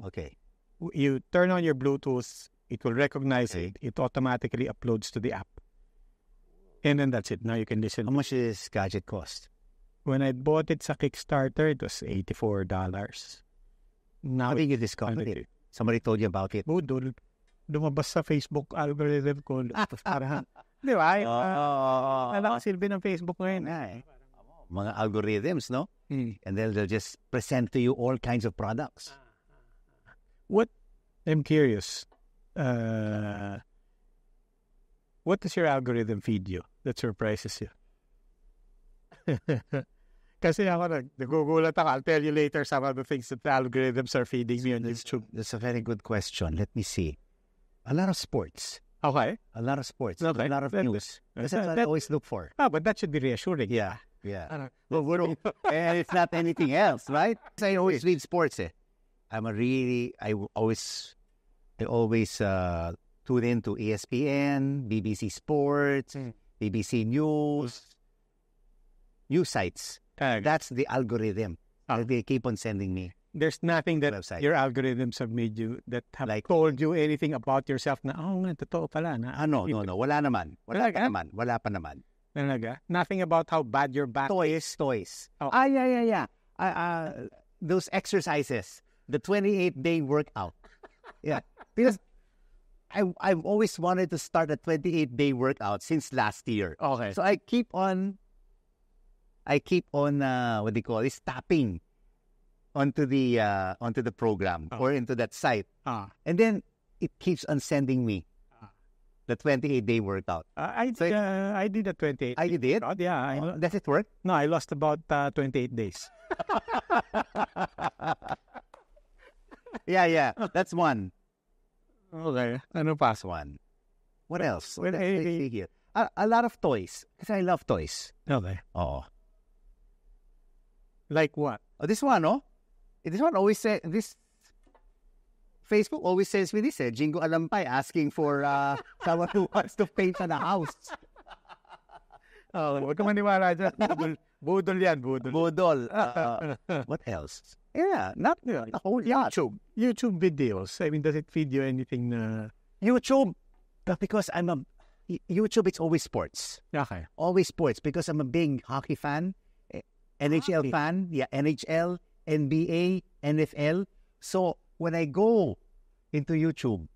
Okay. You turn on your Bluetooth, it will recognize Okay. it. It automatically uploads to the app. And then that's it. Now you can listen. How much does this gadget cost? When I bought it sa Kickstarter, it was $84. Now How did you discover it? Somebody told you about it. Budol. Lumabas sa Facebook algorithm ko. Para, di ba? Alam ko silbi ng Facebook ngayon. Mga algorithms, no? And then they'll just present to you all kinds of products. What? I'm curious. What does your algorithm feed you that surprises you? Kasi ako nagugulat ako. I'll tell you later some of the things that the algorithms are feeding me on YouTube. That's a very good question. Let me see. A lot of sports. Okay. A lot of sports. Okay. A lot of news. That's what I always look for. But that should be reassuring. Yeah. Well, and it's not anything else, right? I always read sports. I always tune into ESPN, BBC Sports, BBC News sites. That's the algorithm that they keep on sending me. There's nothing that website. Your algorithms have made you that have told you anything about yourself na, totoo pala. No. Wala naman. Wala pa naman. Talaga? Nothing about how bad your back is? Toys. Oh. Yeah. Those exercises. The 28-day workout. Yeah. Because I've always wanted to start a 28-day workout since last year. Okay. So I keep on what do you call this, tapping onto the program or into that site. And then it keeps on sending me the 28-day workout. I did a 28. You did? Yeah. Does it work? No, I lost about 28 days. Yeah. That's one. Okay. Ano pa? That's one. What else? Well, Let's see here. A lot of toys. Because I love toys. Okay. Oh. Like what? Oh, this one, oh? This one always says, this Facebook always sends me this, Jingo Alampay asking for someone who wants to paint on a house. Huwag ka maniwala dyan. Budol yan, budol. Budol. What else? Yeah, not a whole lot. YouTube videos. I mean, does it feed you anything na... YouTube, because YouTube, it's always sports. Okay. Always sports, because I'm a big hockey fan, NHL fan. Yeah, NHL, NBA, NFL. So, when I go into YouTube,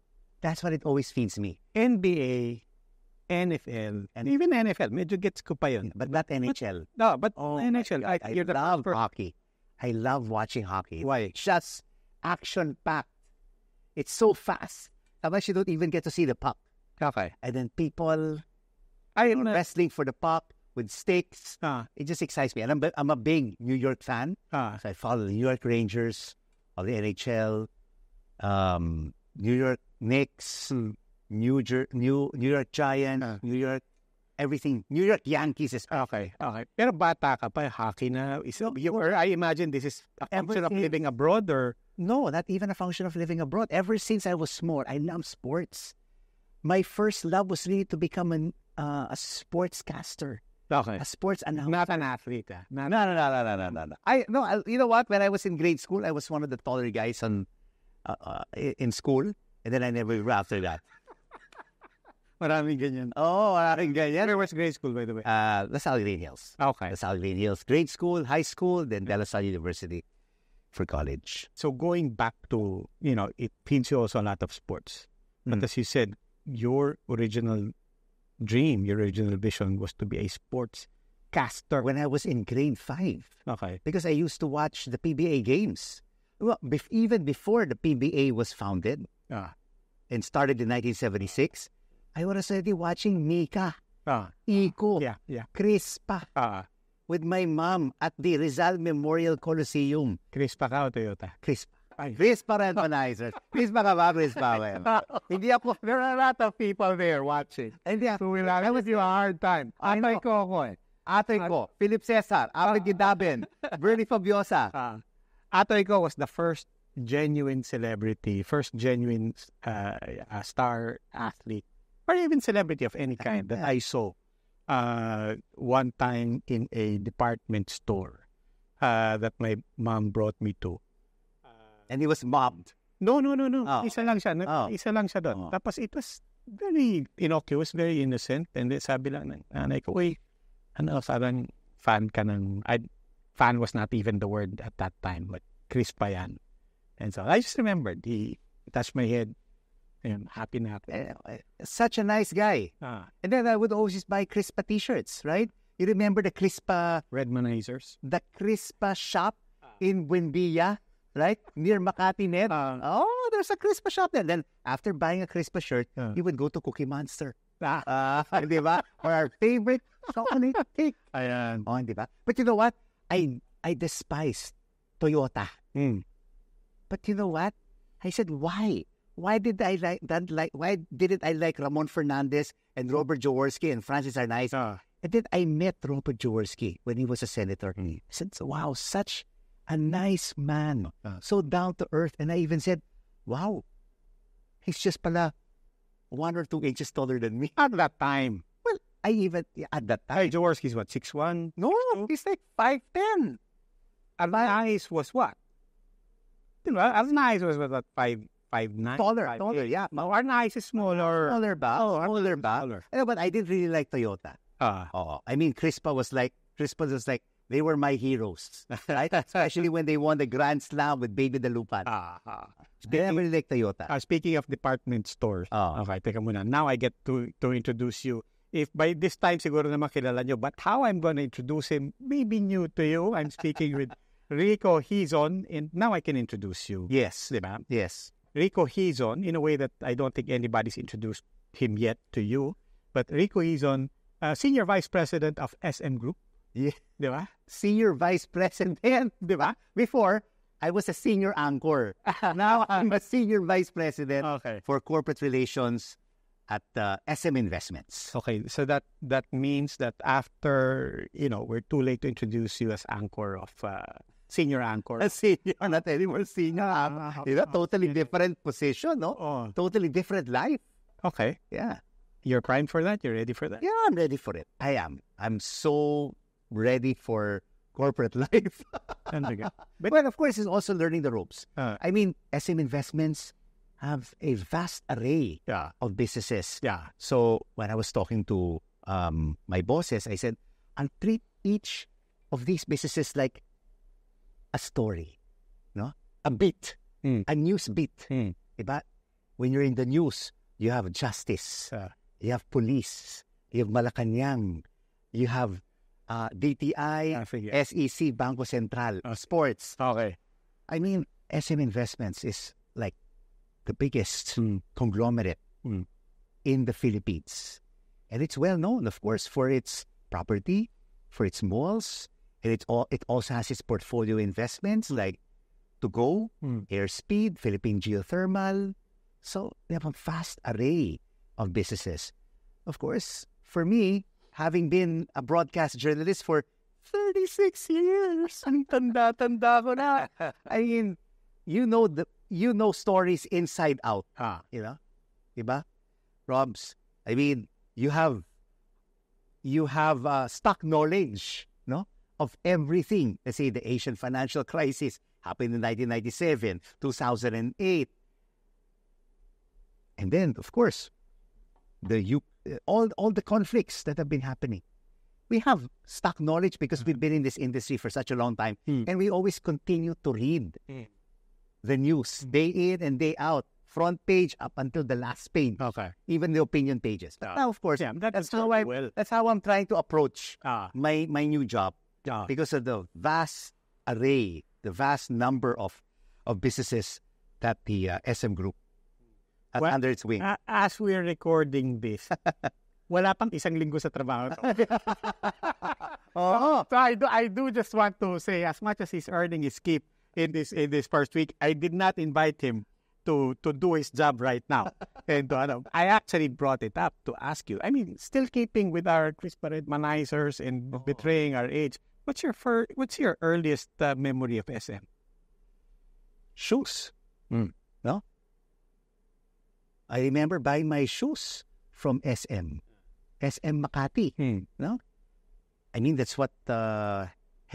that's what it always feeds me. NBA, NFL, and even NFL. Medyo gets ko pa yun. But not NHL. But NHL. I love hockey. I love watching hockey. Why? It's just action-packed. It's so fast. Sometimes you don't even get to see the puck. Okay. And then people wrestling for the puck with sticks. It just excites me. And I'm a big New York fan. So I follow the New York Rangers, all the NHL, New York Knicks, New York Giants, New York everything. New York Yankees is okay. Pero bata ka pa, hockey na. I imagine this is a function of living abroad, or no, not even a function of living abroad. Ever since I was small, I love sports. My first love was really to become a sportscaster. Okay. A sports announcer. Not an athlete. No. You know what? When I was in grade school, I was one of the taller guys in school, and then I never grew after that. Maraming ganyan. Maraming ganyan. Where was grade school, by the way? LaSalle Green Hills. Okay. LaSalle Green Hills. Grade school, high school, then De La Salle University for college. So going back to, it feeds you also a lot of sports. But as you said, your original dream, your original vision was to be a sportscaster. When I was in grade 5. Okay. Because I used to watch the PBA games. Well, even before the PBA was founded and started in 1976, I was already watching Mika, Iko, Crispa, with my mom at the Rizal Memorial Coliseum. Crispa ka o Toyota? Crispa. Crispa randomizers. Crispa ka ba? Crispa. Hindi ako. There are a lot of people there watching. Hindi ako. So will I give you a hard time. Atay ko ako eh. Atay ko. Philip Cesar. Apag Gidabin. Bernie Fabiosa. Atay ko was the first genuine celebrity, first genuine star athlete, or even celebrity of any kind that I saw one time in a department store that my mom brought me to. And he was mobbed. No. Oh, Isa lang siya. Oh. Isa lang siya doon. Oh. Tapos it was very innocuous, very innocent. And then sabi lang ng nanay ko, uy, parang fan ka ng... fan was not even the word at that time, but Chris pa yan. And so I just remembered, he touched my head. And happy na ako. Such a nice guy. And then I would always buy Crispa t-shirts, right? You remember the Crispa... Redmanizers? The Crispa shop in Buendia, right? Near Makati Net. There's a Crispa shop there. Then after buying a Crispa shirt, you would go to Cookie Monster. Di ba? Or our favorite chocolate cake. Ayan. Di ba? But you know what? I despised Toyota. But you know what? I said, why? Why didn't I like Ramon Fernandez and Robert Jaworski and Francis Arnaiz? And then I met Robert Jaworski when he was a senator. I said, wow, such a nice man. So down to earth. And I even said, wow, he's just pala 1 or 2 inches taller than me. At that time. Well, at that time. Hey, Jaworski's what, 6'1"? No, he's like 5'10". Arnaiz was what? Arnaiz was what, 5'9"? Taller, yeah. Arnaiz is smaller. Smaller ba? But I didn't really like Toyota. I mean, Crispa was like, they were my heroes, right? Especially when they won the Grand Slam with Baby Dalupan. I never really like Toyota. Speaking of department stores, okay, teka muna. Now I get to introduce you. If by this time siguro naman kilala nyo, but how I'm going to introduce him may be new to you. I'm speaking with Rico Hizon, and now I can introduce you. Yes. Diba? Yes. Rico Hizon, in a way that I don't think anybody's introduced him yet to you. But Rico Hizon, Senior Vice President of SM Group. Yeah. Diba? Senior Vice President. Diba? Before, I was a senior anchor. Now, I'm a Senior Vice President for Corporate Relations at SM Investments. Okay, so that means that after, we're too late to introduce you as anchor of... senior anchor. Senior, not anymore senior. Totally different position, no? Totally different life. Okay. Yeah. You're primed for that? You're ready for that? Yeah, I'm ready for it. I am. I'm so ready for corporate life. But well, of course, it's also learning the ropes. I mean, SM Investments have a vast array of businesses. Yeah. So when I was talking to my bosses, I said, I'll treat each of these businesses like a story, no? A beat, a news beat. Diba? When you're in the news, you have justice, you have police, you have Malacanang, you have DTI, SEC, Bangko Sentral, sports. Okay. I mean, SM Investments is like the biggest conglomerate in the Philippines. And it's well known, of course, for its property, for its malls, and it also has its portfolio investments like To Go, Airspeed, Philippine Geothermal. So they have a vast array of businesses. Of course, for me, having been a broadcast journalist for 36 years, ang tanda-tanda ko na. I mean, you know stories inside out. Diba? Robs, I mean, you have stock knowledge, no? Of everything. Let's say the Asian financial crisis happened in 1997, 2008. And then, of course, all the conflicts that have been happening. We have stock knowledge because we've been in this industry for such a long time. And we always continue to read the news day in and day out. Front page up until the last page. Okay. Even the opinion pages. But now, of course, that's how I'm trying to approach my new job. Because of the vast array, the vast number of businesses that the SM Group has under its wing. As we're recording this, wala pang isang linggo sa trabaho. So I do just want to say, as much as he's earning his keep in this first week, I did not invite him to do his job right now. And I actually brought it up to ask you. I mean, still keeping with our Crispa Redmanizers and betraying our age. What's your earliest memory of SM? Shoes. No? I remember buying my shoes from SM Makati. No? I mean, that's what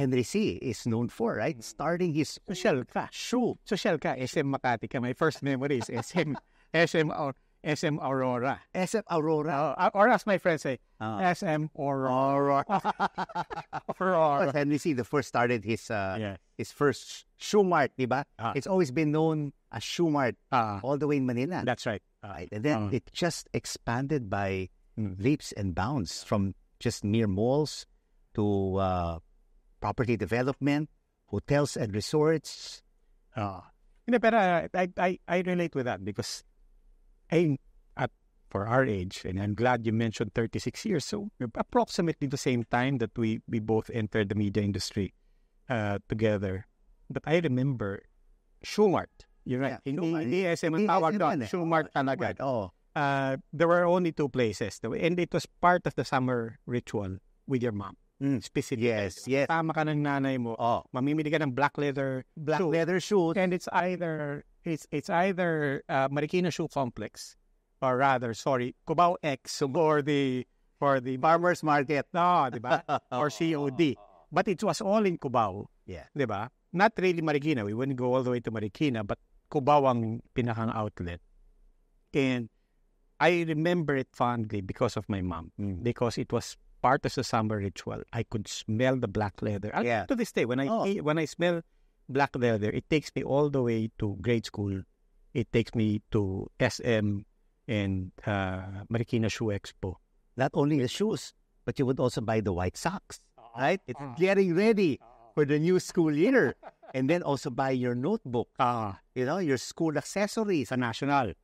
Henry C. is known for, right? Starting his Social ka. shoe. Social ka. SM Makati ka. My first memory is SM Aurora. SM Aurora. Or as my friends say, SM Aurora. Aurora. Henry C. the first started his first shoe mart, diba? It's always been known as shoe mart all the way in Manila. That's right. Right. And then it just expanded by leaps and bounds from just mere malls to property development, hotels and resorts. But I relate with that because for our age, and I'm glad you mentioned 36 years, so approximately the same time that we both entered the media industry together. But I remember Shoe Mart. You're right. Hindi SM ang tawag doon. Shoe Mart talaga. There were only two places. And it was part of the summer ritual with your mom. Specifically. Yes. Tama ka ng nanay mo. Mamimili ka ng black leather shoes. And it's either Marikina Shoe Complex or rather, Cubao X for the Farmers Market. No, diba? Or COD. But it was all in Cubao. Yeah. Diba? Not really Marikina. We wouldn't go all the way to Marikina, but Cubao ang pinakang outlet. And I remember it fondly because of my mom. Because it was part of the summer ritual. I could smell the black leather. To this day, when I smell black leather, it takes me all the way to grade school. It takes me to SM and Marikina Shoe Expo. Not only the shoes, but you would also buy the white socks, right? It's getting ready for the new school year. And then also buy your notebook, your school accessories. Sa National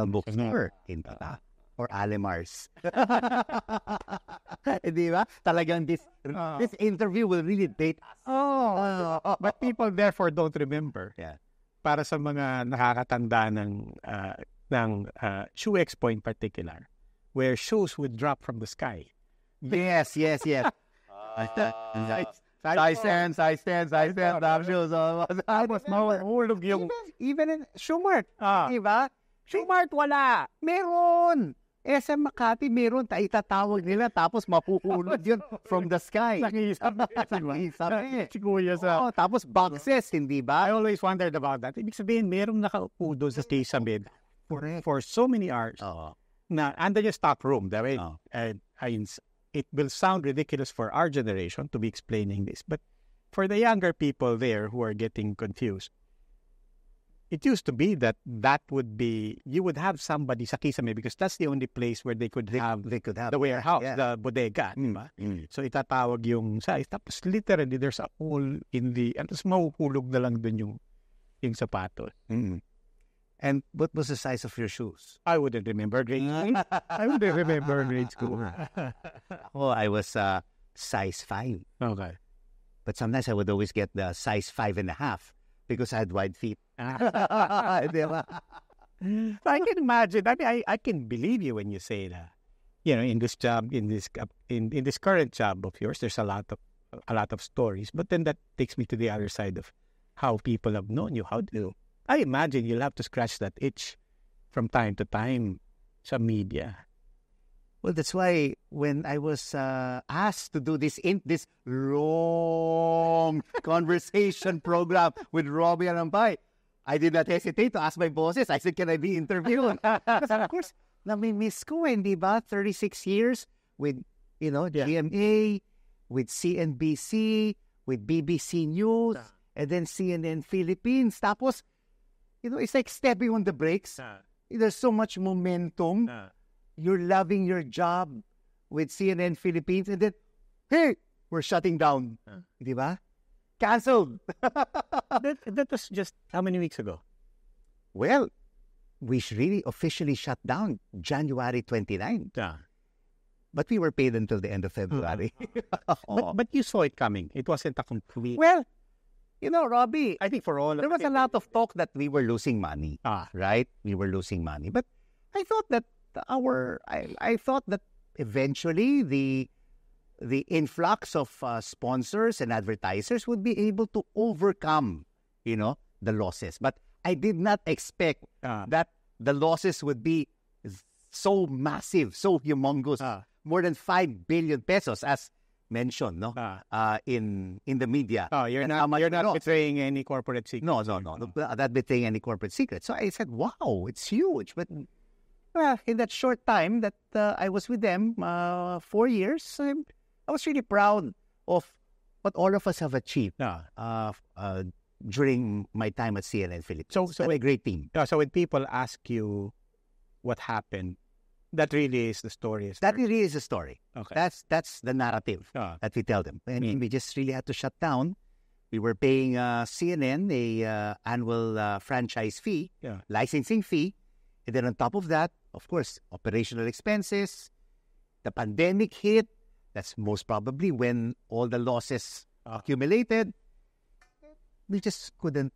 Bookstore in Tata or Alemars. Di ba? Talagang this interview will really date us. But people therefore don't remember. Yeah. Para sa mga nakakatanda ng Shoe Expo in particular, where shoes would drop from the sky. Yes. Size 10 shoes. Tapos mahulog yung... Even in Shoe Mart. Diba? Shoe Mart wala. Meron. SM Makati meron. Itatawag nila tapos mapuhulog yun from the sky. Nakiisap Si Kuya sa... tapos boxes, hindi ba? I always wondered about that. Ibig sabihin, merong nakaupo doon sa kisame for so many hours na under yung stock room. It will sound ridiculous for our generation to be explaining this, but for the younger people there who are getting confused, it used to be that would be, you would have somebody sa kisame because that's the only place where they could have the warehouse, the bodega. So itatawag yung size. Tapos literally there's a hole in the, and tapos mahuhulog na lang dun yung sapatos. And what was the size of your shoes? I wouldn't remember grade school. I was size 5. Okay. But sometimes I would always get the size 5.5 because I had wide feet. I can imagine. I mean, I can believe you when you say that. In this job, in this current job of yours, there's a lot of stories. But then that takes me to the other side of how people have known you. I imagine you'll have to scratch that itch from time to time sa media. Well, that's why when I was asked to do this long conversation program with Robbie Arampay, I did not hesitate to ask my bosses. I said, can I be interviewed? Because of course, nami-miss ko, di ba? 36 years with, GMA, with CNBC, with BBC News, and then CNN Philippines. Tapos, it's like stepping on the brakes. There's so much momentum. You're loving your job with CNN Philippines, and then, hey, we're shutting down. Di ba? Cancelled. that was just how many weeks ago? Well, we really officially shut down January 29. But we were paid until the end of February. But you saw it coming. It wasn't a complete... Well, Robbie, I think for all there was a lot of talk that we were losing money, right? We were losing money. But I thought that I thought that eventually the influx of sponsors and advertisers would be able to overcome, the losses. But I did not expect that the losses would be so massive, so humongous, more than 5 billion pesos, as mentioned, no, in the media. Oh, you're not betraying any corporate secret. No, not betraying any corporate secret. So I said, wow, it's huge. But in that short time that I was with them, 4 years, I was really proud of what all of us have achieved during my time at CNN Philippines. So a great team. So when people ask you what happened, that really is the story. That really is the story. Okay. That's the narrative that we tell them. And we just really had to shut down. We were paying CNN a annual franchise fee, licensing fee. And then on top of that, of course, operational expenses. The pandemic hit. That's most probably when all the losses accumulated. We just couldn't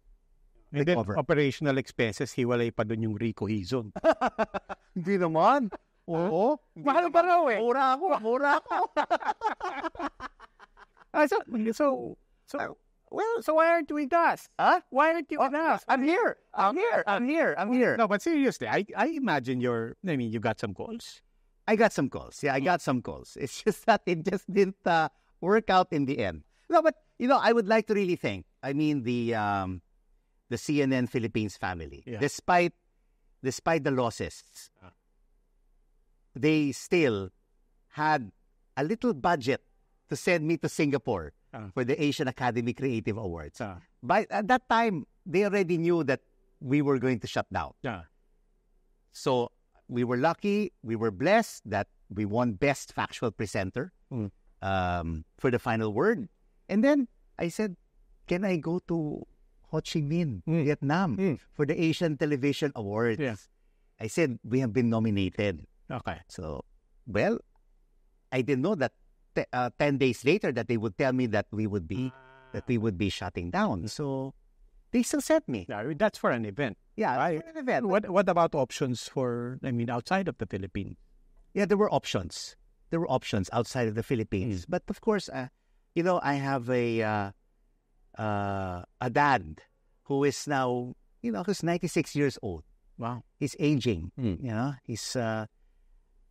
recover. And then operational expenses, hiwalay pa dun yung Rico Hizon. Hindi naman. Oo. Mahal pa raw eh. Mura ako. So why aren't you with us? Huh? Why aren't you with us? I'm here. No, but seriously, I imagine you got some calls. I got some calls. Yeah, I got some calls. It's just that it just didn't work out in the end. No, but, I would like to really thank, the CNN Philippines family. Yeah. Despite the losses, they still had a little budget to send me to Singapore for the Asian Academy Creative Awards. But at that time, they already knew that we were going to shut down. So we were lucky, we were blessed that we won Best Factual Presenter for the final word. And then I said, can I go to Ho Chi Minh, Vietnam, for the Asian Television Awards? Yes. I said, we have been nominated. Okay. So, well, I didn't know that 10 days later that they would tell me that we would be shutting down. So they still sent me. Yeah, that's for an event. Yeah, right. For an event. What about options for, outside of the Philippines? Yeah, there were options. There were options outside of the Philippines. But of course, I have a dad who is now, who's 96 years old. Wow. He's aging. He's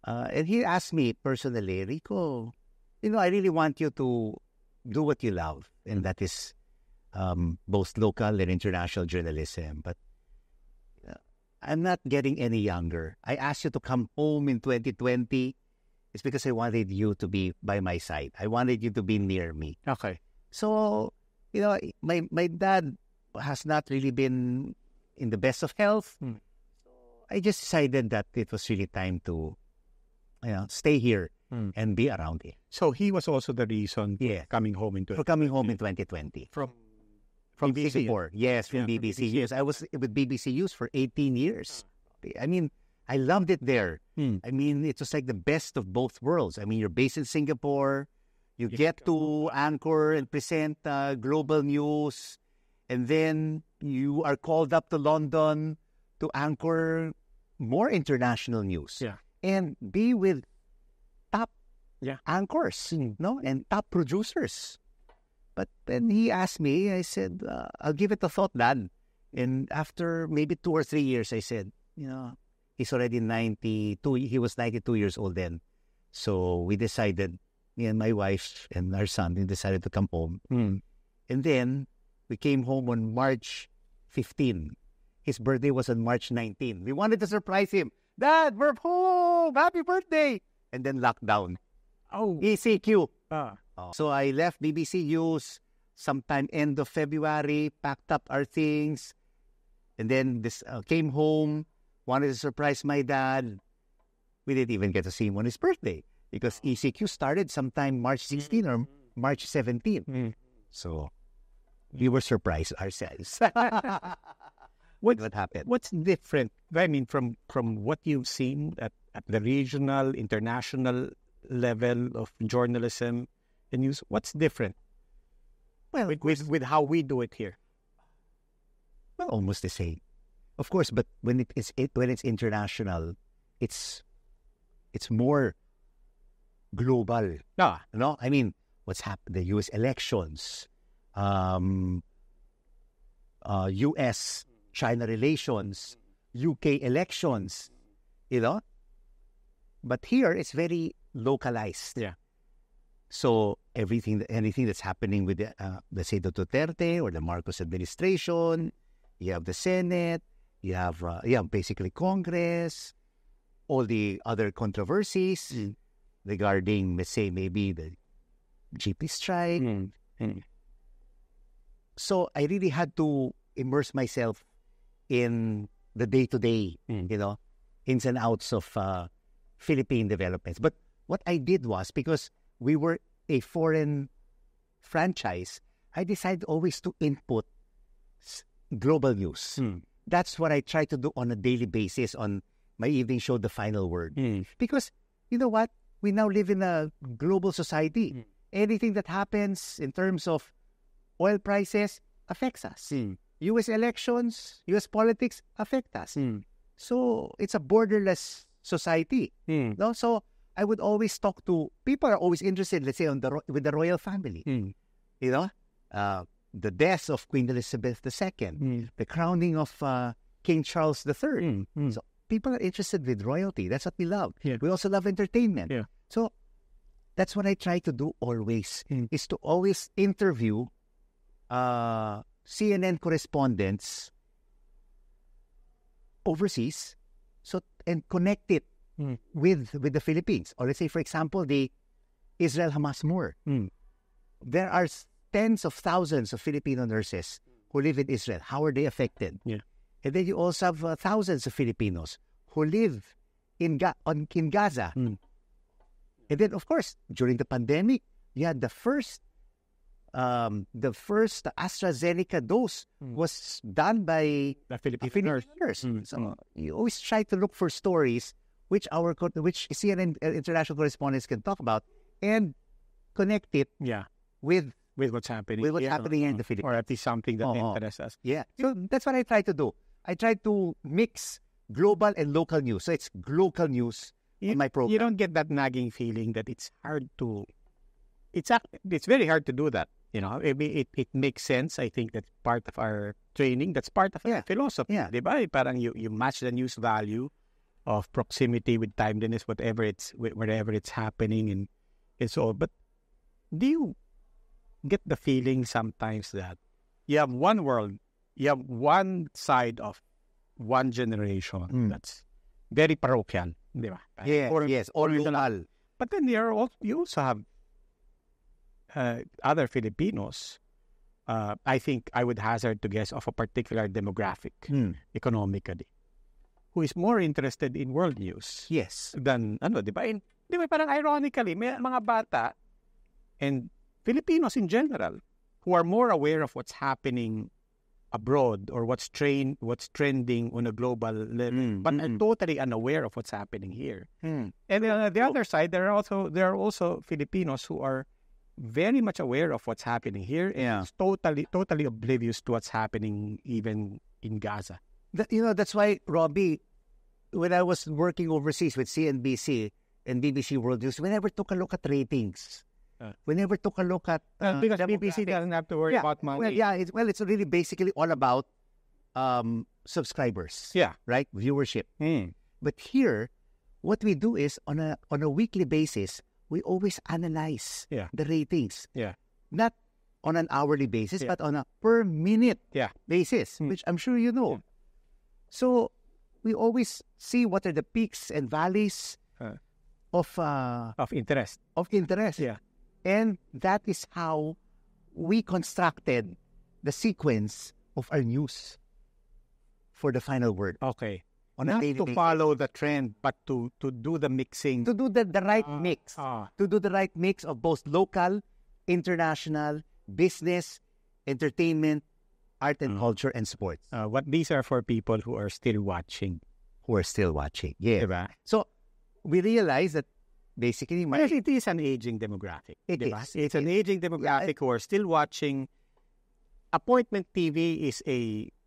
and he asked me personally, Rico, I really want you to do what you love, and that is both local and international journalism. But I'm not getting any younger. I asked you to come home in 2020. It's because I wanted you to be by my side. I wanted you to be near me. Okay. So, my dad has not really been in the best of health. So I just decided that it was really time to, stay here and be around him. So he was also the reason for coming home in 2020. From BBC. Singapore. Yes, from BBC News. I was with BBC News for 18 years. I loved it there. It was like the best of both worlds. You're based in Singapore. You get to anchor and present global news. And then you are called up to London to anchor more international news. Yeah. And be with top anchors, and top producers. But then he asked me, I said, I'll give it a thought, Dad. And after maybe 2 or 3 years, I said, he's already 92. He was 92 years old then. So we decided, me and my wife and our son, we decided to come home. And then we came home on March 15. His birthday was on March 19. We wanted to surprise him. Dad, we're home! Happy birthday! And then lockdown. Oh. ECQ. So I left BBC News sometime end of February, packed up our things, and then came home, wanted to surprise my dad. We didn't even get to see him on his birthday because ECQ started sometime March 16 or March 17. So we were surprised ourselves. What happened? What's different? From what you've seen at the regional, international level of journalism and news, what's different? Well, with how we do it here. Well, almost the same, of course. But when it's international, it's more global. No, what's happened? The U.S. elections, U.S.-China relations, UK elections, But here it's very localized. Yeah. So anything that's happening with let's say the Duterte or the Marcos administration, you have the Senate, you have basically Congress, all the other controversies regarding, let's say, maybe the GP strike. So I really had to immerse myself in the day-to-day, ins and outs of Philippine developments. But what I did was, because we were a foreign franchise, I decided always to input global news. That's what I try to do on a daily basis on my evening show, The Final Word. Because, you know what? We now live in a global society. Anything that happens in terms of oil prices affects us. U.S. elections, U.S. politics affect us. So it's a borderless society. No? So I would always talk to people are always interested, let's say, with the royal family. The death of Queen Elizabeth II, the crowning of King Charles III. So people are interested with royalty. That's what we love. We also love entertainment. So that's what I try to do always, is to always interview CNN correspondents overseas, and connect it with the Philippines. Or let's say, for example, the Israel-Hamas war. There are tens of thousands of Filipino nurses who live in Israel. How are they affected? And then you also have thousands of Filipinos who live in Gaza. And then, of course, during the pandemic, you had the first AstraZeneca dose was done by the Filipino nurse. So you always try to look for stories which CNN international correspondents can talk about and connect it with what's happening. With what's happening in the Philippines. Or at least something that interests us. So that's what I try to do. I try to mix global and local news. So it's local news in my program. You don't get that nagging feeling that it's hard to... It's very hard to do that. It makes sense. I think that's part of our training. That's part of our philosophy. Diba? Parang you match the news value of proximity with timeliness, wherever it's happening and so on. But do you get the feeling sometimes that you have one world, you have one side of one generation that's very parochial, diba? Yes, or local. But then you also have other Filipinos, I think I would hazard to guess, of a particular demographic, economically, who is more interested in world news. Than, diba? Diba, parang ironically, may mga bata and Filipinos in general who are more aware of what's happening abroad or what's trending on a global level, but are totally unaware of what's happening here. And then on the other side, there are also Filipinos who are very much aware of what's happening here and totally oblivious to what's happening even in Gaza. That's why, Robbie, when I was working overseas with CNBC and BBC World News, we never took a look at ratings. We never took a look at... because BBC doesn't have to worry about money. It's really basically all about subscribers. Right? Viewership. But here, what we do is, on a weekly basis, we always analyze the ratings. Not on an hourly basis, but on a per minute basis, which I'm sure you know. So we always see what are the peaks and valleys of interest. And that is how we constructed the sequence of our news for The Final Word. Okay. Not to follow the trend, but to do the mixing. To do the right mix. To do the right mix of both local, international, business, entertainment, art and culture, and sports. What these are for people who are still watching. Yeah. So we realize that basically... it is an aging demographic. It's an aging demographic who are still watching. Appointment TV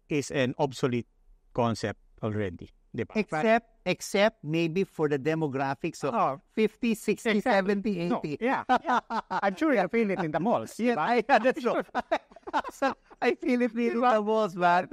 is an obsolete concept already. Except maybe for the demographics of 50, 60, 70, 80. No, I'm sure you feel it in the malls. That's true. I feel it in the malls, man.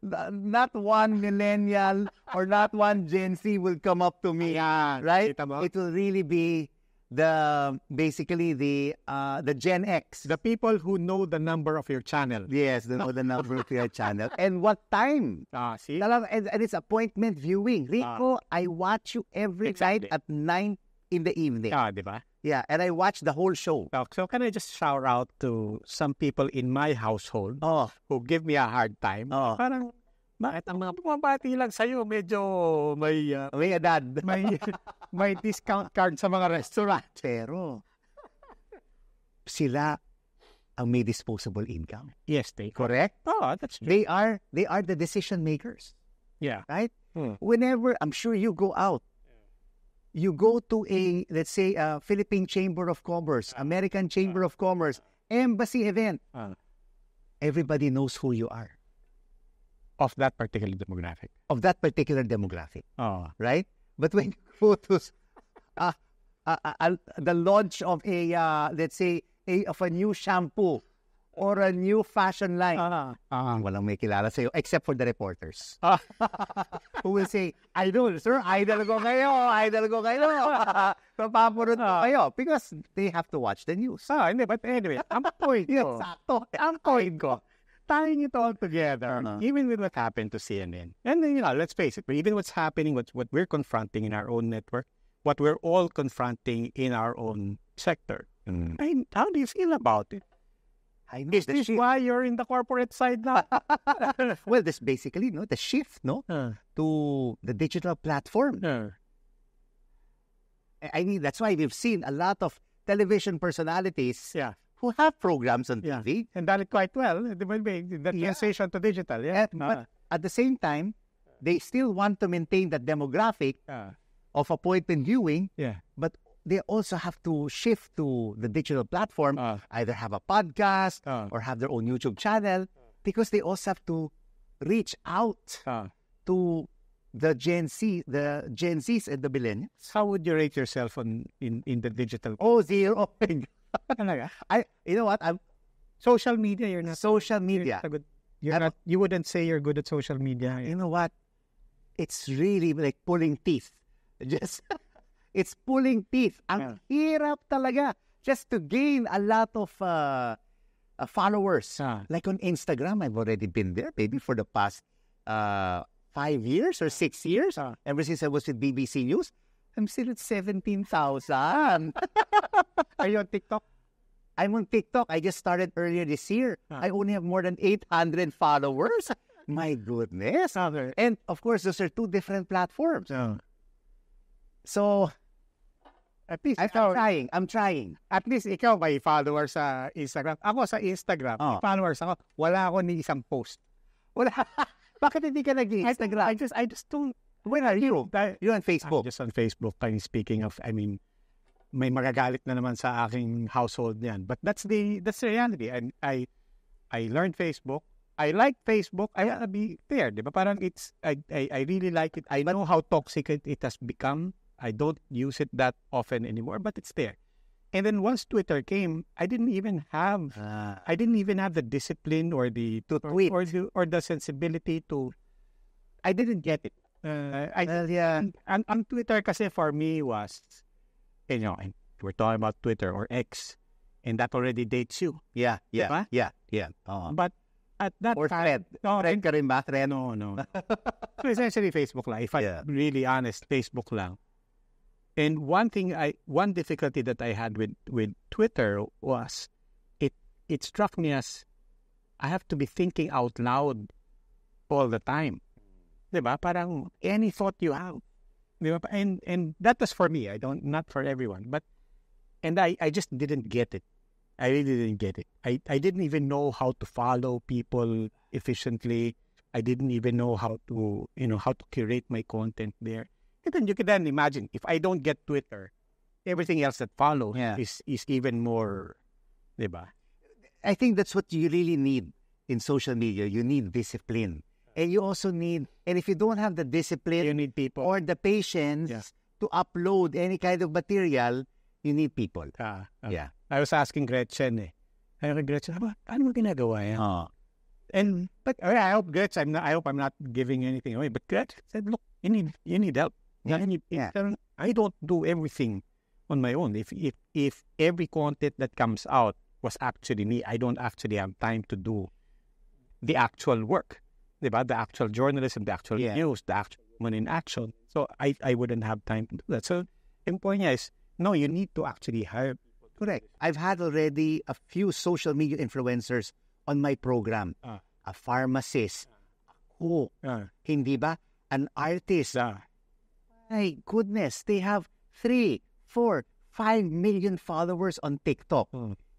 Not one millennial or not one Gen Z will come up to me, right? It will really be basically the Gen X. The people who know the number of your channel. Yes, they know the number of your channel. And what time. See? And it's appointment viewing. Rico, I watch you every night at 9 in the evening. Di ba? Yeah, and I watch the whole show. So can I just shout out to some people in my household who give me a hard time? Parang, bakit ang mga bumabati lang sa'yo medyo may edad. may discount card sa mga restaurant. Pero sila ang may disposable income. Yes, they correct. That's true. They are the decision makers. Yeah. Right? Whenever, I'm sure you go out, you go to let's say, Philippine Chamber of Commerce, American Chamber of Commerce, embassy event. Everybody knows who you are. Of that particular demographic. Right? But when you go to the launch of let's say, of a new shampoo or a new fashion line, walang may kilala sa'yo except for the reporters. Who will say, idol, sir, idol ko kayo. Papapunod ko kayo. Because they have to watch the news. But anyway, ang point ko. Sakto. Ang point ko. Tying it all together, even with what happened to CNN. And then, let's face it, even what's happening, what we're confronting in our own network, what we're all confronting in our own sector. How do you feel about it? Is this why you're in the corporate side now? Well, this basically, the shift, to the digital platform. I mean, that's why we've seen a lot of television personalities who have programs on TV. And done it quite well. The transition to digital. But at the same time, they still want to maintain that demographic of appointment viewing. But they also have to shift to the digital platform, either have a podcast or have their own YouTube channel, because they also have to reach out to the Gen Zs and the millennials. How would you rate yourself in the digital? 0. You know what? Social media. You're not social media. You wouldn't say you're good at social media. You know what? It's really like pulling teeth. It's pulling teeth. Ang hirap talaga. Just to gain a lot of followers. Like on Instagram, I've already been there, maybe for the past 5 years or 6 years. Ever since I was with BBC News, I'm still at 17,000. Are you on TikTok? I'm on TikTok. I just started earlier this year. I only have more than 800 followers. My goodness. And of course, those are 2 different platforms. So, at least I'm trying. At least ikaw may followers sa Instagram. Ako sa Instagram, may followers ako. Wala ako ni isang post. Wala. Bakit hindi ka nag-Instagram? I just don't. Where are you? You're on Facebook. I'm just on Facebook. Speaking of, may magagalit na naman sa aking household niyan. But that's the reality. And I learned Facebook. I like Facebook. I wanna be there. Di ba? Parang I really like it. I know how toxic it has become. I don't use it that often anymore, but it's there. And then once Twitter came, I didn't even have the discipline or the tweet or the sensibility to. I didn't get it. And Twitter kasi for me was, we're talking about Twitter or X, and that already dates you. Yeah. But at that or time, Thread ka rin ba? Thread? No. So essentially Facebook lang. If I'm really honest, Facebook lang. And one difficulty that I had with Twitter was it struck me as I have to be thinking out loud all the time. Diba? Parang any thought you have. Diba? And that was for me. Not for everyone. And I just didn't get it. I really didn't get it. I didn't even know how to follow people efficiently. I didn't even know how to curate my content there. And then you can then imagine, if I don't get Twitter, everything else that follows is even more, diba? I think that's what you really need in social media. You need discipline. And you also need, and if you don't have the discipline, you need people or the patience to upload any kind of material, you need people. Yeah. I was asking Gretchen Gretchen, ano mo ginagawa yan? But I hope Gretchen, I hope I'm not giving anything away. But Gretchen said, look, you need help. I don't do everything on my own. If every content that comes out was actually me, I don't actually have time to do the actual work, diba? The actual journalism, the actual news, the actual human in action. So I wouldn't have time to do that. So the point is, no, you need to actually hire people. Correct. I've had already a few social media influencers on my program. A pharmacist, a cook, hindi ba? An artist. My goodness, they have 3, 4, 5 million followers on TikTok.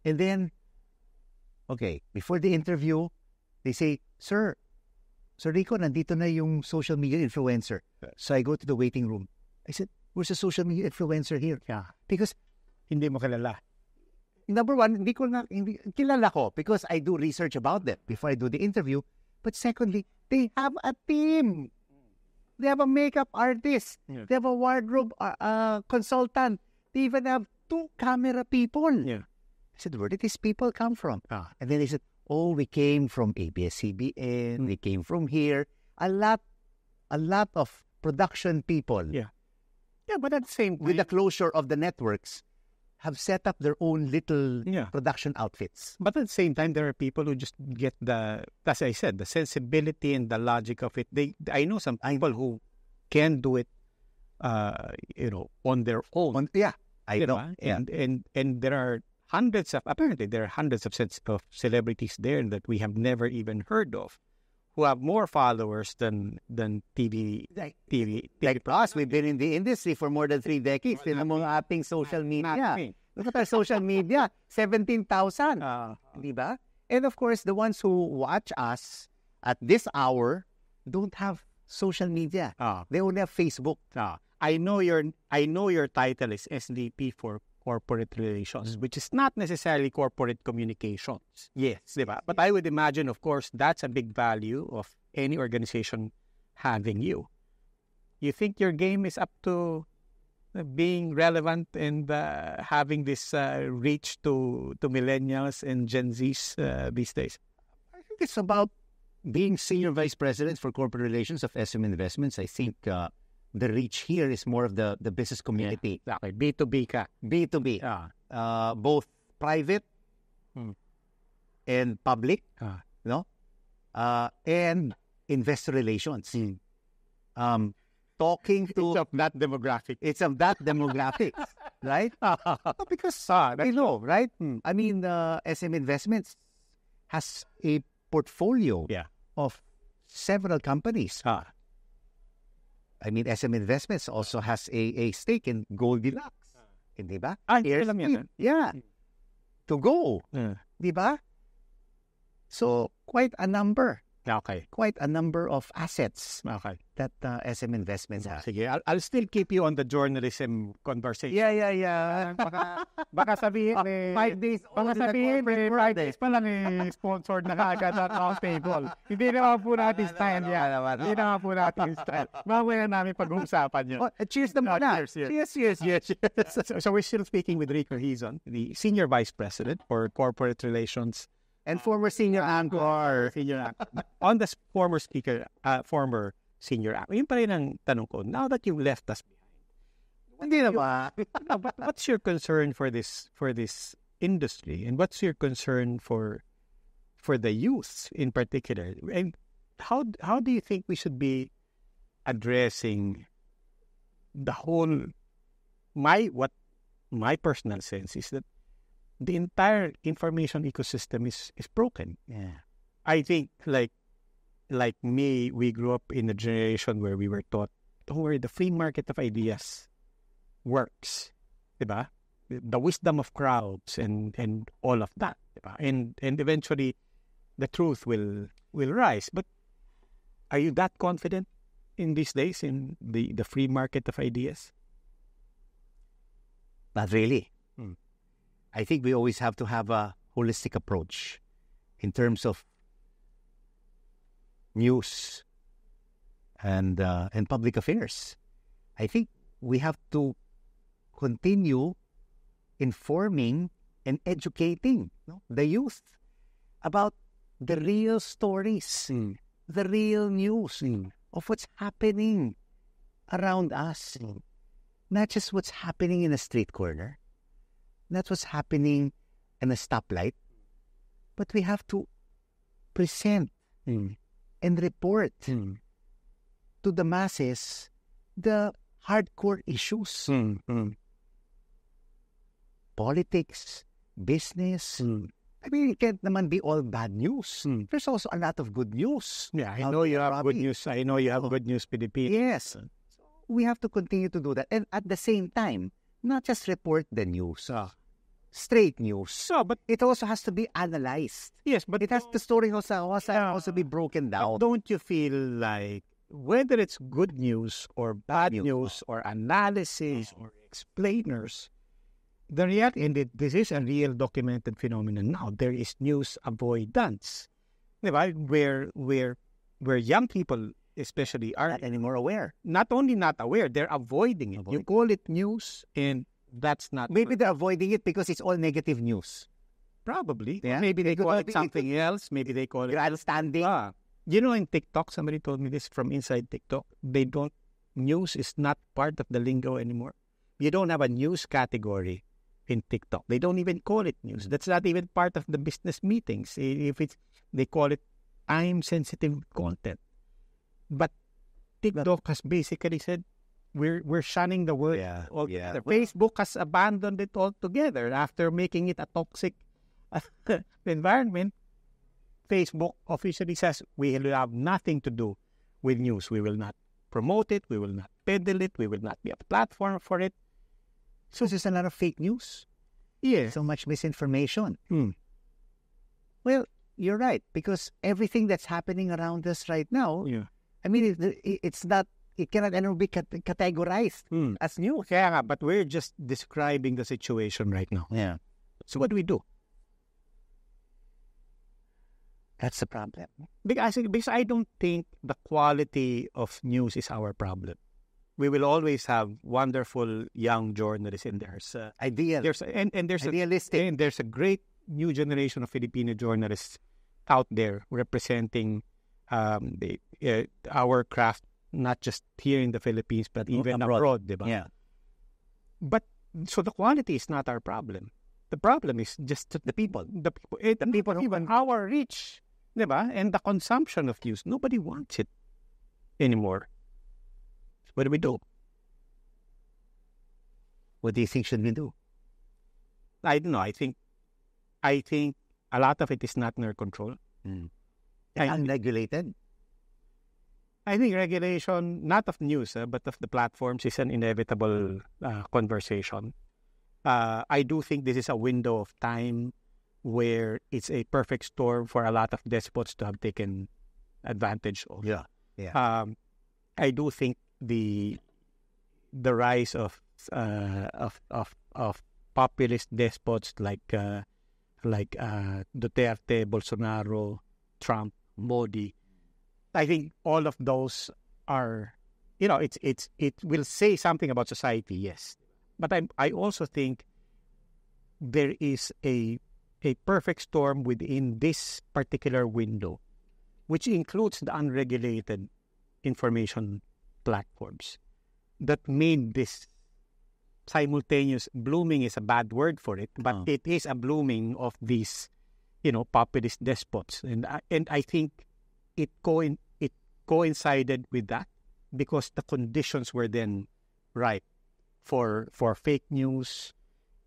And then, okay, before the interview, they say, Sir Rico, nandito na yung social media influencer. So I go to the waiting room. I said, where's the social media influencer here? Because hindi mo kilala. Number one, hindi kilala ko because I do research about them before I do the interview. But secondly, they have a team. They have a makeup artist. Yeah. They have a wardrobe consultant. They even have 2 camera people. Yeah. I said, where did these people come from? And then they said, oh, we came from ABS-CBN. We came from here. A lot of production people. Yeah, but at the same time, with the closure of the networks, have set up their own little production outfits. But at the same time, there are people who just get as I said, the sensibility and the logic of it. I know some people who can do it, on their own. I know. And there are hundreds of celebrities there that we have never even heard of, who have more followers than TV. Like us, we've been in the industry for more than 3 decades. Tinan mo ang ating social media. Look at our social media, 17,000. Diba? And of course, the ones who watch us at this hour don't have social media. They only have Facebook. I know your title is SVP for Corporate Relations, which is not necessarily corporate communications. Yes. Diba? But I would imagine, of course, that's a big value of any organization having you. You think your game is up to being relevant and having this reach to millennials and Gen Zs these days? I think it's about being Senior Vice President for Corporate Relations of SM Investments. I think the reach here is more of the business community. Yeah, exactly. B2B ka. B2B. Both private and public, and investor relations. Talking to... It's of that demographic. It's of that demographic, right? Because, I know, right? I mean, SM Investments has a portfolio of several companies. I mean, SM Investments also has a stake in Goldilocks. Hindi ba? Alam yan. Yeah. To go. Di ba? So, quite a number. Okay. Quite a number of assets that SM Investments has. Sige, I'll still keep you on the journalism conversation. Yeah. Baka sabihin 5 days baka sabihin 5 days pa lang sponsored na kaagad at round table. Hindi naman po natin style yan. Hindi naman po natin style. Mamaya namin pag-uusapan yun. Cheers na muna. Cheers. So we're still speaking with Rico Hizon, the Senior Vice President for Corporate Relations. And former senior anchor. On the former senior anchor. Yun pa rin ang tanong ko. Now that you've left us behind, Hindi na ba? But what's your concern for this industry, and what's your concern for the youth in particular? And how do you think we should be addressing the whole? My personal sense is that the entire information ecosystem is broken. Yeah. I think like me, we grew up in a generation where we were taught, don't worry, the free market of ideas works. Diba? The wisdom of crowds and all of that. Diba? And eventually the truth will rise. But are you that confident in these days in the free market of ideas? Not really. I think we always have to have a holistic approach in terms of news and public affairs. I think we have to continue informing and educating the youth about the real stories, the real news of what's happening around us. not just what's happening in a street corner, not what's happening in a stoplight, but we have to present and report to the masses the hardcore issues. Politics, business. I mean, it can't naman be all bad news. There's also a lot of good news. Yeah, I know you have good news. I know you have good news, Philippines. Yes. So we have to continue to do that. And at the same time, not just report the news. Straight news. So, but it also has to be analyzed. Yes, but it has the story also be broken down. Don't you feel like whether it's good news or bad news or analysis or explainers, the reality, and this is a real documented phenomenon now, there is news avoidance. Diba? Where young people especially are not anymore aware. Not only not aware, they're avoiding it. You call it news, and that's not... Maybe they're avoiding it because it's all negative news. Probably. Yeah. Maybe they call it something else. Maybe they call it... grandstanding. You know, in TikTok, somebody told me this from inside TikTok, news is not part of the lingo anymore. You don't have a news category in TikTok. They don't even call it news. That's not even part of the business meetings. They call it time-sensitive content. But TikTok has basically said, we're shunning the word altogether. Facebook has abandoned it altogether after making it a toxic environment. Facebook officially says we will have nothing to do with news. We will not promote it. We will not peddle it. We will not be a platform for it. So there's a lot of fake news. Yeah. So much misinformation. Well, you're right, because everything that's happening around us right now, I mean, it's not, it cannot anymore be categorized as news. Kaya nga, but we're just describing the situation right now. Yeah. So what do we do? That's the problem. Because I don't think the quality of news is our problem. We will always have wonderful young journalists, and there's idealistic. And there's a great new generation of Filipino journalists out there representing our craft, not just here in the Philippines, but even abroad, diba? Yeah. But so the quality is not our problem. The problem is just the people. The people, even our reach, diba? And the consumption of news. Nobody wants it anymore. What do we do? What do you think should we do? I don't know. I think a lot of it is not in our control. Unregulated? I think regulation, not of news, but of the platforms, is an inevitable conversation. I do think this is a window of time where it's a perfect storm for a lot of despots to have taken advantage of. Yeah. I do think the rise of populist despots like Duterte, Bolsonaro, Trump, Modi, I think all of those are, it will say something about society, yes. But I also think there is a perfect storm within this particular window, which includes the unregulated information platforms that made this simultaneous blooming is a bad word for it, but it is a blooming of these, populist despots, and I think it coincided with that because the conditions were then ripe for fake news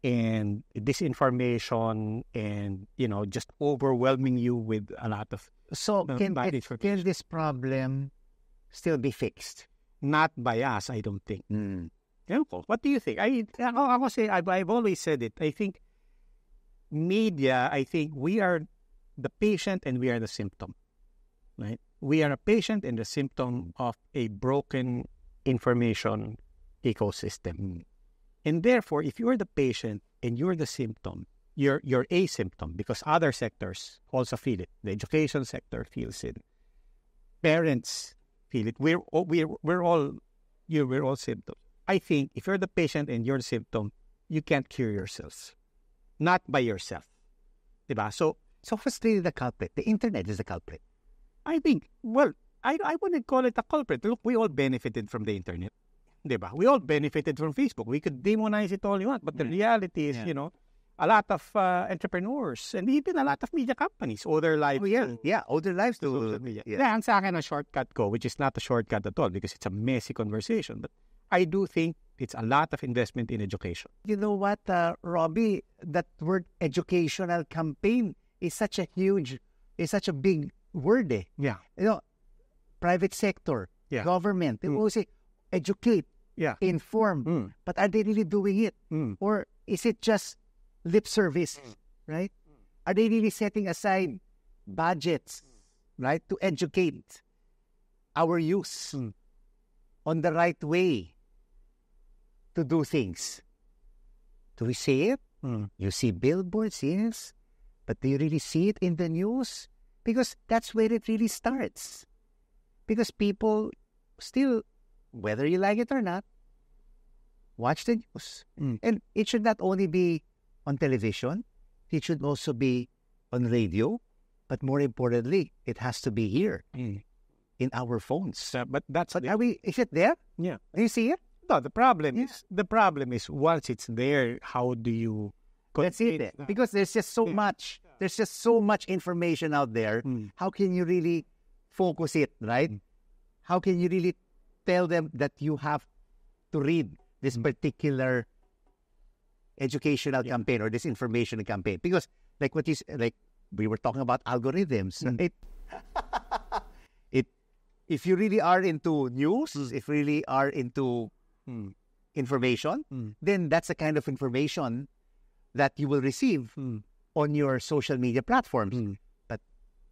and disinformation and just overwhelming you with a lot of can this problem still be fixed? Not by us, I don't think. What do you think? I've always said it. I think media, we are the patient and we are the symptom, right? We are a patient and the symptom of a broken information ecosystem. And therefore, if you're the patient and you're the symptom, you're a symptom because other sectors also feel it. The education sector feels it. Parents feel it. We're all symptoms. I think if you're the patient and you're the symptom, you can't cure yourselves. Not by yourself. Diba? So what's really the culprit? The internet is the culprit. I think, I wouldn't call it a culprit. Look, we all benefited from the internet. diba? We all benefited from Facebook. We could demonize it all you want, but the reality is, you know, a lot of entrepreneurs and even a lot of media companies owe their lives owe their lives to social media. Yeah, ang sa akin a shortcut ko, which is not a shortcut at all because it's a messy conversation, but I do think it's a lot of investment in education. You know what, Robbie, that word educational campaign is such a big word. Yeah. You know, private sector, government, they will say educate, inform, but are they really doing it? Or is it just lip service, right? Are they really setting aside budgets, right, to educate our youth on the right way to do things? Do we see it? You see billboards, yes, but do you really see it in the news? Because that's where it really starts. Because people still, whether you like it or not, watch the news. And it should not only be on television, it should also be on radio, but more importantly, it has to be here in our phones. But is it there? Yeah. Do you see it? No, the problem is once it's there, how do you That's it. Because there's just so much. There's just so much information out there. How can you really focus it, right? How can you really tell them that you have to read this particular educational campaign or this information campaign? Because like we were talking about algorithms, right? If you really are into news, if you really are into information, then that's the kind of information that you will receive on your social media platforms. But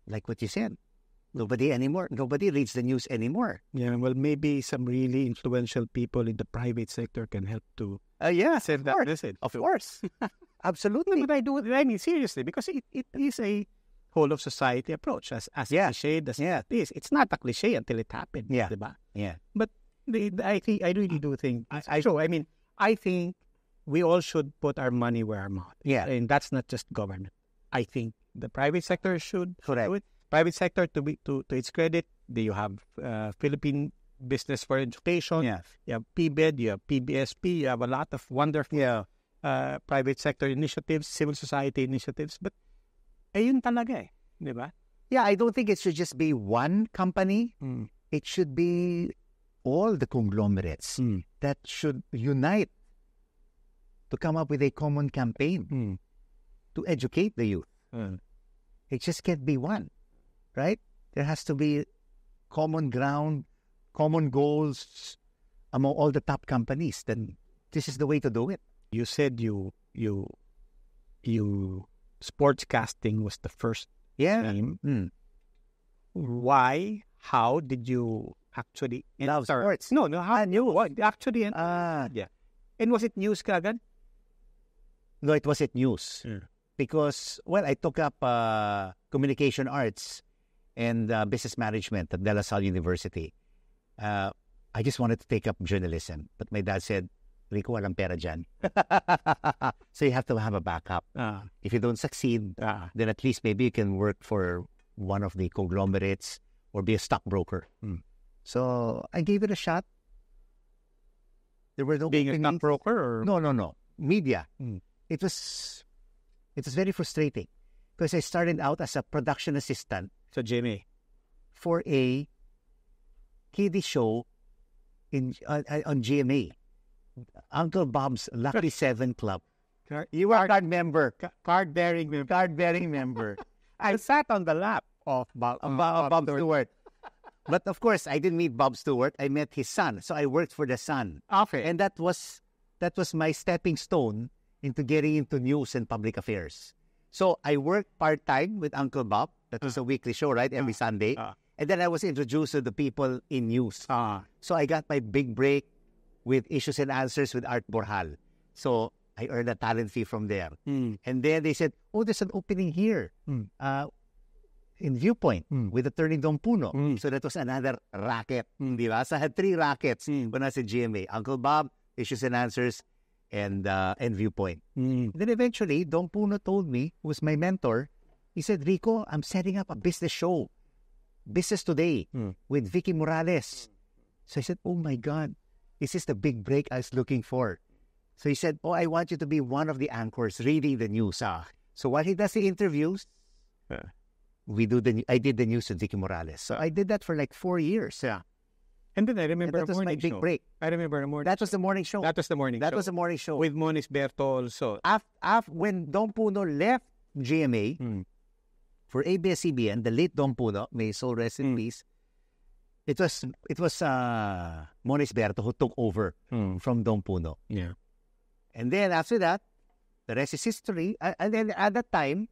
like what you said, nobody reads the news anymore. Yeah, well, maybe some really influential people in the private sector can help to send that message. Of course. Absolutely. But I mean, seriously, because it is a whole of society approach, as cliched as it is. It's not a cliche until it happened. Yeah. Diba? Yeah. But I really do think I think we all should put our money where our mouth is. Yeah. And that's not just government. I think the private sector should do it. Private sector, to its credit, you have Philippine Business for Education. Yeah. You have PBED, you have PBSP, you have a lot of wonderful private sector initiatives, civil society initiatives. But ayun talaga eh. Di ba? Yeah, I don't think it should just be one company. It should be all the conglomerates that should unite to come up with a common campaign to educate the youth. It just can't be one, right? There has to be common ground, common goals among all the top companies. Then this is the way to do it. You said you sportscasting was the first aim. Why? How did you actually love sports? No. How what actually? And was it news kagad? No, it wasn't news. Because, I took up communication arts and business management at De La Salle University. I just wanted to take up journalism. But my dad said, Rico, walang pera dyan. So you have to have a backup. If you don't succeed, then at least maybe you can work for one of the conglomerates or be a stockbroker. So I gave it a shot. There were no being a stockbroker or no media. It was very frustrating because I started out as a production assistant. So GMA for a kiddie show on GMA, Uncle Bob's Lucky 7 Club. You were a card-bearing member. I sat on the lap of Bob Stewart. But of course, I didn't meet Bob Stewart. I met his son. So I worked for the son. Okay. And that was my stepping stone into getting into news and public affairs. So I worked part-time with Uncle Bob. That was a weekly show, right? Every Sunday. And then I was introduced to the people in news. So I got my big break with Issues and Answers with Art Borjal. So I earned a talent fee from there. And then they said, there's an opening here in Viewpoint with Attorney Dong Puno. So that was another racket. Di ba? So I had 3 rackets when I was at GMA. Uncle Bob, Issues and Answers, and Viewpoint. Then eventually, Dong Puno told me, who was my mentor, he said, Rico, I'm setting up a business show, Business Today, with Vicky Morales. So I said, oh my God, Is this the big break I was looking for? So he said, I want you to be one of the anchors reading the news. So while he does the interviews, I did the news with Vicky Morales. So I did that for like 4 years. Yeah. And then I remember that was my big break. I remember the morning. That was the morning show. That was the morning show. That was the morning show. With Moniz Berto also. When Dong Puno left GMA for ABS-CBN, the late Dong Puno, may soul rest in peace, it was Moniz Berto who took over from Dong Puno. Yeah. And then after that, the rest is history. And then at that time,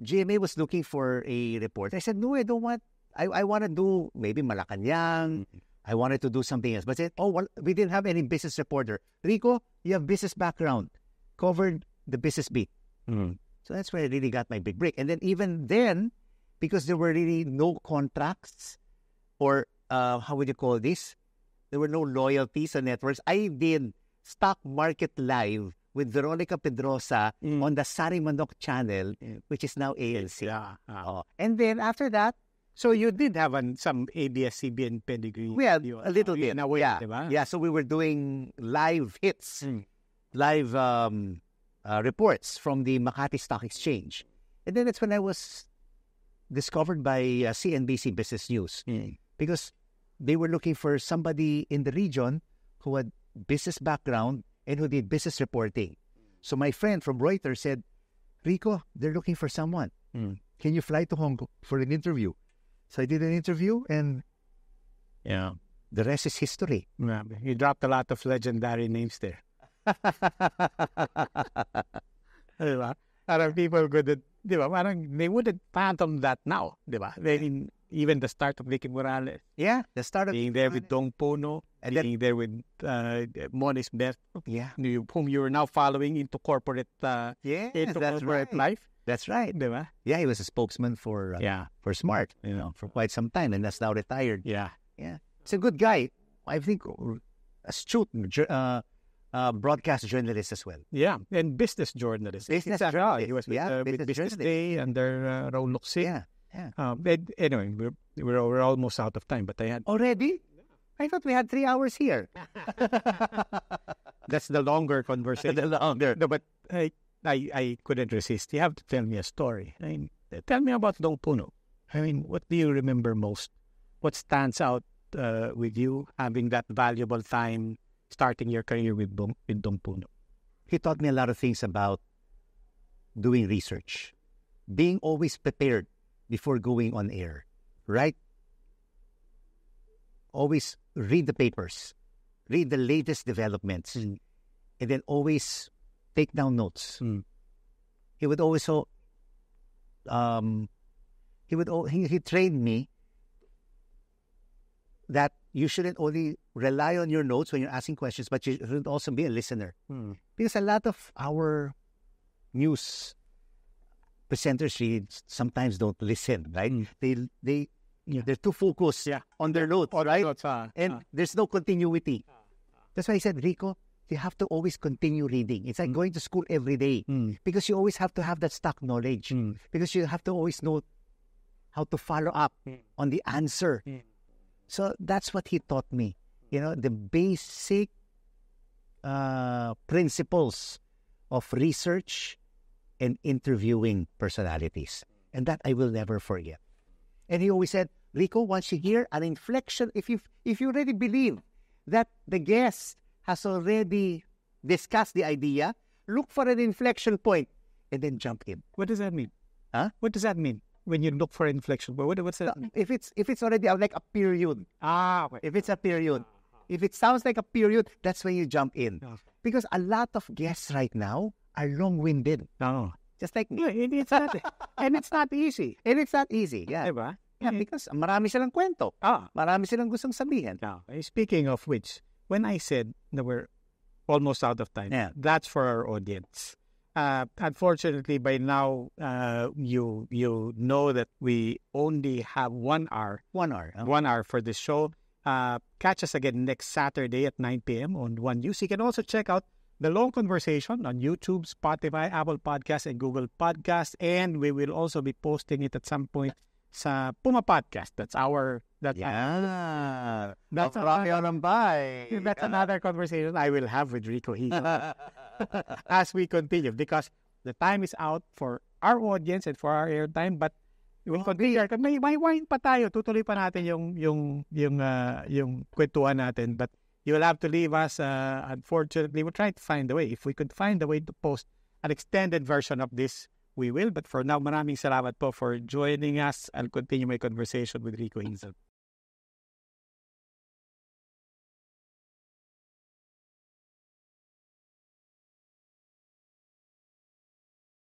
GMA was looking for a reporter. I said, no, I don't want. I want to do maybe Malacanang. I wanted to do something else. But I said, we didn't have any business reporter. Rico, you have business background. Covered the business beat. So that's where I really got my big break. And then even then, because there were really no contracts or how would you call this? There were no loyalties on networks. I did Stock Market Live with Veronica Pedrosa on the Sari Manok channel, which is now ALC. Yeah. And then after that, so you did have some ABS-CBN pedigree. Well, a little bit. In a way, yeah. Diba? Yeah, so we were doing live hits, live reports from the Makati Stock Exchange. And then that's when I was discovered by CNBC Business News because they were looking for somebody in the region who had business background and who did business reporting. So my friend from Reuters said, Rico, they're looking for someone. Can you fly to Hong Kong for an interview? So I did an interview and the rest is history. Yeah, you dropped a lot of legendary names there. Diba? Parang people couldn't, diba? Parang they wouldn't fathom that now, diba? Even the start of Vicky Morales. Yeah, the start of being there with Dong Puno, and being there with Moniz Berto, whom you are now following into corporate life. That's right. Diba? Yeah, he was a spokesman for Smart, for quite some time, and that's now retired. Yeah. It's a good guy. I think astute broadcast journalist as well. Yeah, and business journalist. Business journalist. He was with Business Day under Raul Luxi. Yeah. Anyway, we're almost out of time, but I had already. I thought we had 3 hours here. That's the longer conversation. No, but I couldn't resist. You have to tell me a story. I mean, tell me about Dong Puno. I mean, what do you remember most? What stands out with you having that valuable time starting your career with Dong Puno? He taught me a lot of things about doing research, being always prepared before going on air, right? Always read the papers, read the latest developments, and then always take down notes. He would also, he trained me that you shouldn't only rely on your notes when you're asking questions, but you should also be a listener. Because a lot of our news presenters sometimes don't listen, right? They're too focused on their notes, right? And there's no continuity. That's why I said, Rico, you have to always continue reading. It's like going to school every day because you always have to have that stock knowledge because you have to always know how to follow up on the answer. So that's what he taught me, the basic principles of research and interviewing personalities. And that I will never forget. And he always said, Rico, once you hear an inflection, if you already believe that the guest has already discussed the idea, look for an inflection point and then jump in. What does that mean? Huh? What does that mean when you look for an inflection point? What's that mean? If it's already like a period. Okay. If it's a period. If it sounds like a period, that's when you jump in. Okay. Because a lot of guests right now are long-winded. No. Just like me. Yeah, it's not, and it's not easy. Yeah. Diba? Yeah, because marami silang kwento. Marami silang gustong sabihin. Speaking of which, when I said that we're almost out of time, that's for our audience. Unfortunately, by now, you know that we only have 1 hour. 1 hour. 1 hour for this show. Catch us again next Saturday at 9 p.m. on One News. You can also check out The Long Conversation on YouTube, Spotify, Apple Podcasts, and Google Podcasts. And we will also be posting it at some point sa Puma Podcast. That's another conversation I will have with Rico Hizo as we continue, because the time is out for our audience and for our airtime, but we'll continue. May wine pa tayo. Tutuloy pa natin yung kwentuhan natin, but you will have to leave us. Unfortunately, we'll try to find a way. If we could find a way to post an extended version of this, we will. But for now, maraming salamat po for joining us. I'll continue my conversation with Rico Hizo.